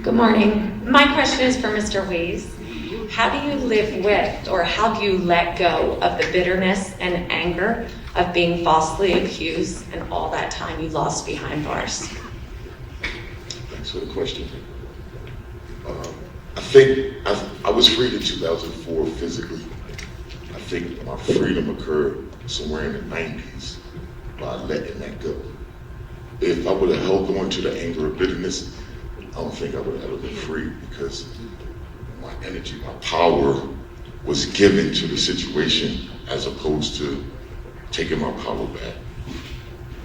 Good morning. My question is for Mr. Weiss. How do you live with, or how do you let go of the bitterness and anger of being falsely accused and all that time you lost behind bars? Thanks for the question. I think I was freed in 2004 physically. I think my freedom occurred somewhere in the 90s by letting that go. If I would have held on to the anger or bitterness, I don't think I would have ever been free, because my energy, my power was given to the situation as opposed to taking my power back.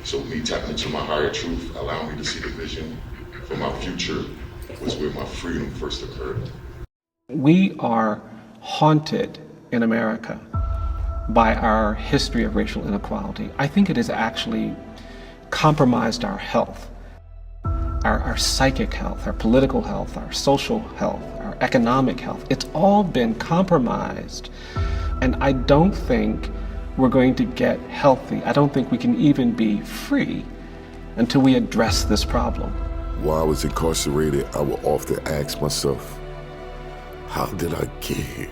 So me tapping into my higher truth, allowing me to see the vision for my future, was where my freedom first occurred. We are haunted in America by our history of racial inequality. I think it has actually compromised our health. Our psychic health, our political health, our social health, our economic health. It's all been compromised. And I don't think we're going to get healthy. I don't think we can even be free until we address this problem. While I was incarcerated, I would often ask myself, how did I get here?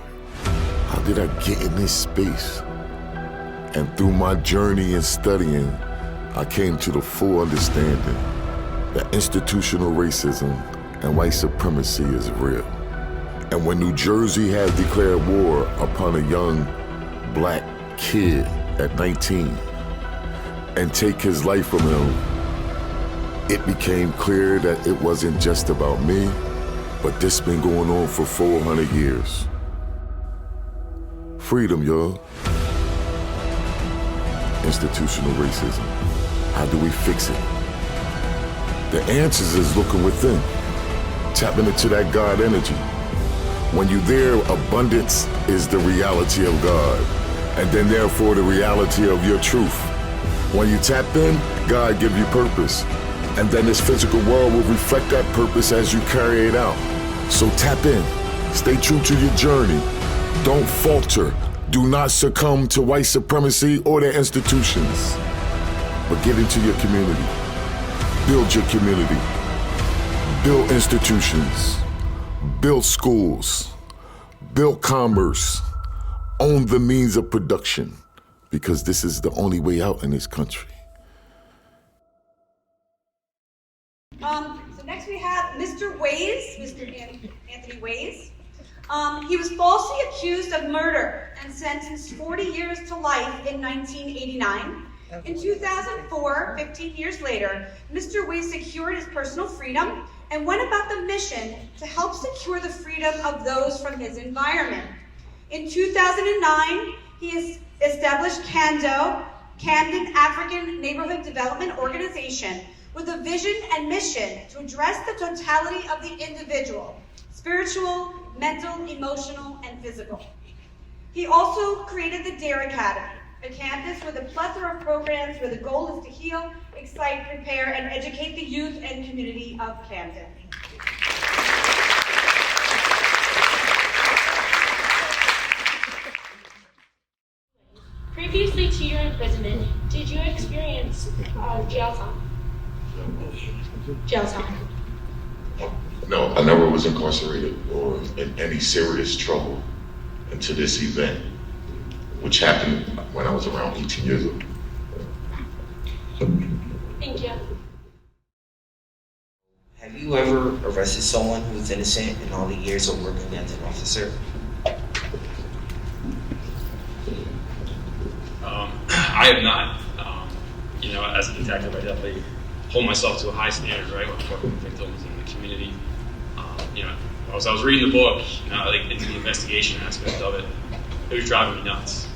How did I get in this space? And through my journey in studying, I came to the full understanding that institutional racism and white supremacy is real. And when New Jersey had declared war upon a young black kid at 19 and take his life from him, it became clear that it wasn't just about me, but this been going on for 400 years. Freedom, y'all. Institutional racism. How do we fix it? The answers is looking within, tapping into that God energy. When you're there, abundance is the reality of God, and then therefore the reality of your truth. When you tap in, God give you purpose, and then this physical world will reflect that purpose as you carry it out. So tap in, stay true to your journey, don't falter, do not succumb to white supremacy or their institutions, but get into your community. Build your community, build institutions, build schools, build commerce, own the means of production, because this is the only way out in this country. So next we have Mr. Weiss, Mr. Anthony Weiss. He was falsely accused of murder and sentenced 40 years to life in 1989. In 2004, 15 years later, Mr. Weiss secured his personal freedom and went about the mission to help secure the freedom of those from his environment. In 2009, he established CANDO, Camden African Neighborhood Development Organization, with a vision and mission to address the totality of the individual, spiritual, mental, emotional, and physical. He also created the DARE Academy, a campus with a plethora of programs where the goal is to heal, excite, prepare, and educate the youth and community of Camden. Previously to your imprisonment, did you experience jail time? Jail time. No, I never was incarcerated or in any serious trouble until this event, which happened when I was around 18 years old. Thank you. Have you ever arrested someone who was innocent in all the years of working as an officer? I have not. As a detective, I definitely hold myself to a high standard, right, with working with victims in the community. As I was reading the book, like into the investigation aspect of it, it was driving me nuts.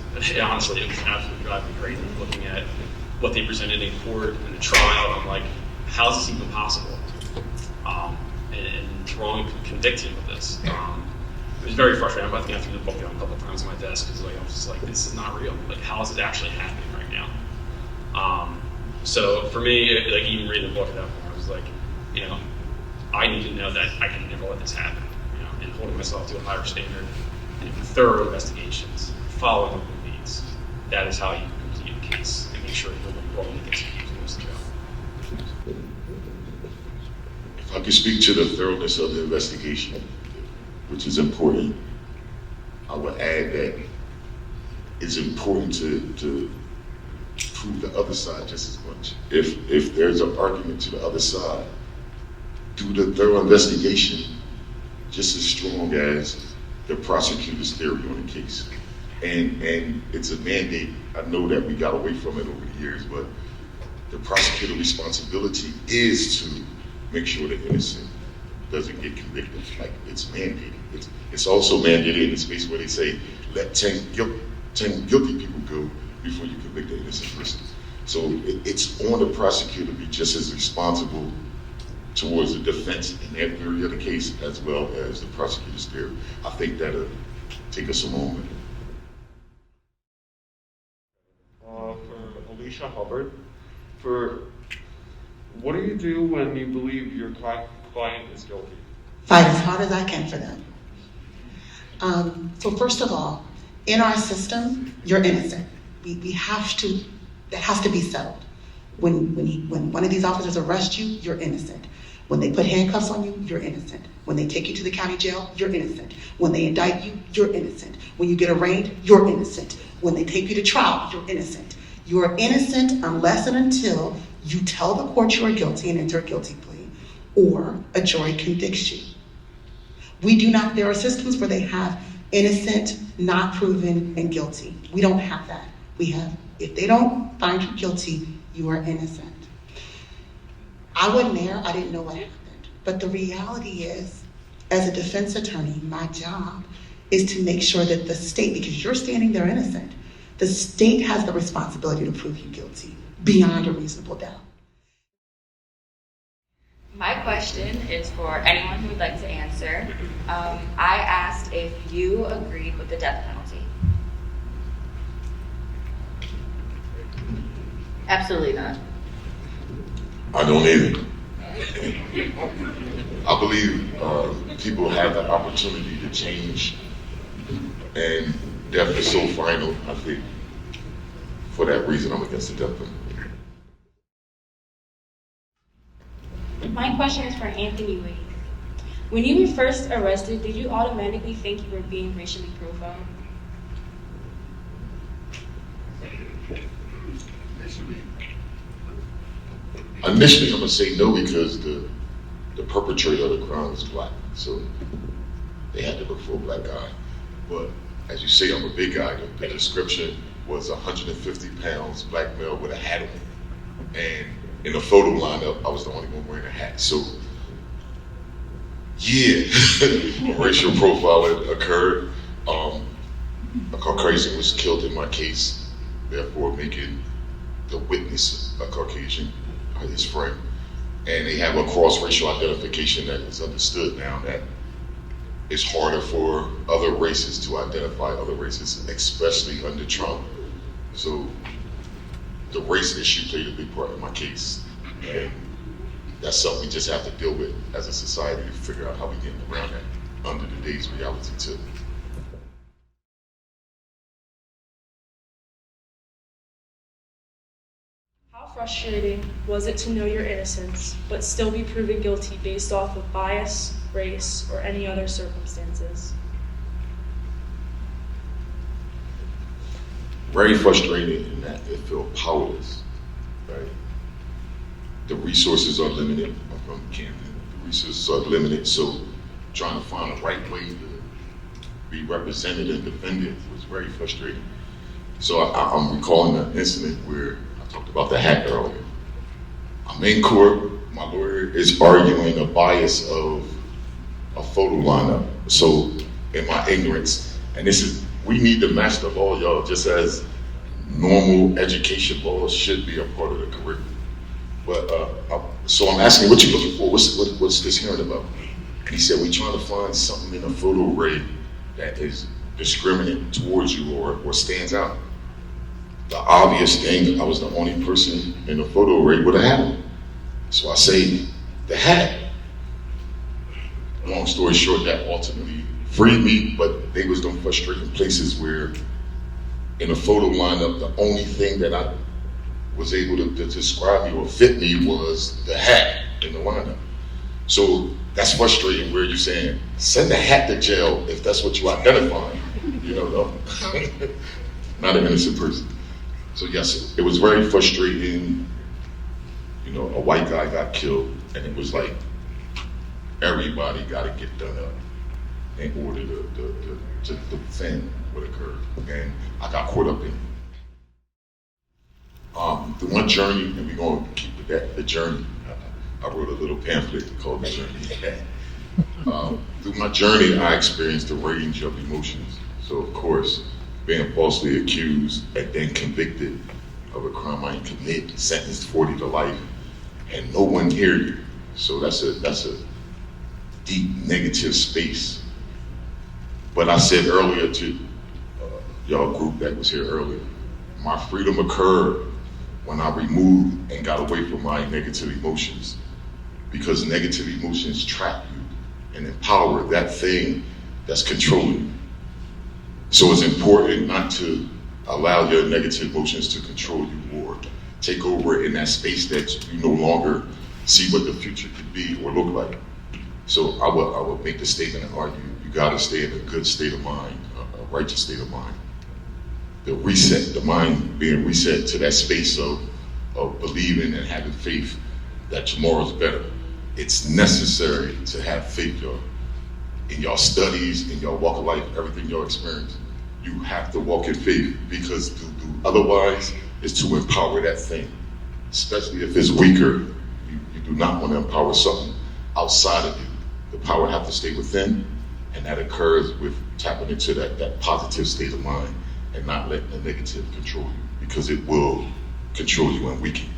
Honestly, it was absolutely driving me crazy. Looking at what they presented in court and the trial, I'm like, how is this even possible? And wrongly convicted with this. It was very frustrating. I think I threw the book down a couple of times on my desk because I was just like, this is not real. Like, how is it actually happening right now? So for me, like even reading the book at that point, I was like, I need to know that I can never let this happen. And holding myself to a higher standard and thorough investigations, following the leads. That is how you complete a case and make sure that nobody wrongly gets accused and goes to jail. If I can speak to the thoroughness of the investigation, which is important. I would add that it's important to prove the other side just as much. If there's an argument to the other side, do the thorough investigation just as strong as the prosecutor's theory on the case. And it's a mandate. I know that we got away from it over the years, but the prosecutor's responsibility is to make sure the innocent doesn't get convicted. Like, it's mandated. It's also mandated in the space where they say, let 10 guilty people go before you convict the innocent person. So it's on the prosecutor to be just as responsible towards the defense in their theory of the case as well as the prosecutor's theory. I think that'll take us a moment. For Alicia Hubbard, what do you do when you believe your client is guilty? Fight as hard as I can for them. So first of all, in our system, you're innocent. We have to, it has to be settled. When one of these officers arrests you, you're innocent. When they put handcuffs on you, you're innocent. When they take you to the county jail, you're innocent. When they indict you, you're innocent. When you get arraigned, you're innocent. When they take you to trial, you're innocent. You are innocent unless and until you tell the court you are guilty and enter a guilty plea, or a jury convicts you. There are systems where they have innocent, not proven, and guilty. We don't have that. We have, if they don't find you guilty, you are innocent. I wasn't there, I didn't know what happened. But the reality is, as a defense attorney, my job is to make sure that the state, because you're standing there innocent, the state has the responsibility to prove you guilty beyond a reasonable doubt. My question is for anyone who would like to answer. I asked if you agreed with the death penalty. Absolutely not. I don't either. I believe people have the opportunity to change, and death is so final. I think for that reason, I'm against the death penalty. My question is for Anthony Wade. When you were first arrested, did you automatically think you were being racially profiled? Initially, I'm gonna say no because the perpetrator of the crime was black, so they had to look for a black guy. But as you say, I'm a big guy. The description was 150 pounds, black male with a hat on, and in the photo lineup, I was the only one wearing a hat. So, yeah, racial profiling occurred. A Caucasian was killed in my case, therefore making the witness a Caucasian, his friend. And they have a cross-racial identification that is understood now that it's harder for other races to identify other races, especially under Trump. So the race issue played a big part in my case. And that's something we just have to deal with as a society to figure out how we get around that under today's reality too. How frustrating was it to know your innocence, but still be proven guilty based off of bias, race, or any other circumstances? Very frustrating in that it felt powerless, right? The resources are limited. I'm from Camden. The resources are limited, so trying to find the right way to be represented and defended was very frustrating. So I'm recalling an incident where I talked about the hat earlier. I'm in court, my lawyer is arguing a bias of a photo lineup. So in my ignorance, and this is, we need to match the law, y'all, just as normal education laws should be a part of the curriculum. But so I'm asking, what you looking for? What's this hearing about? And he said, we're trying to find something in a photo array that is discriminate towards you or stands out. The obvious thing, I was the only person in the photo array with a hat on. So I say, the hat. Long story short, that ultimately freed me, but they was them frustrating places where in a photo lineup, the only thing that I was able to describe me or fit me was the hat in the lineup. So that's frustrating where you're saying, send the hat to jail if that's what you identify. You know, no. Not an innocent person. So yes, it was very frustrating. You know, a white guy got killed, and it was like everybody got to get done up in order to defend what occurred. And I got caught up in it. Through my journey, and we're going to keep it that, the journey. I wrote a little pamphlet called The Journey. Through my journey, I experienced a range of emotions. So of course, being falsely accused and then convicted of a crime I didn't commit, sentenced 40 to life, and no one hear you. So that's a deep negative space. But I said earlier to y'all group that was here earlier, my freedom occurred when I removed and got away from my negative emotions, because negative emotions trap you and empower that thing that's controlling you. So it's important not to allow your negative emotions to control you or take over in that space that you no longer see what the future could be or look like. So I will make the statement and argue, you gotta stay in a good state of mind, a righteous state of mind. The reset, the mind being reset to that space of believing and having faith that tomorrow's better. It's necessary to have faith, y'all. In y'all studies, in y'all walk of life, everything y'all experience, you have to walk in faith, because otherwise it's to empower that thing. Especially if it's weaker, you do not want to empower something outside of you. The power have to stay within, and that occurs with tapping into that positive state of mind and not letting the negative control you, because it will control you and weaken you.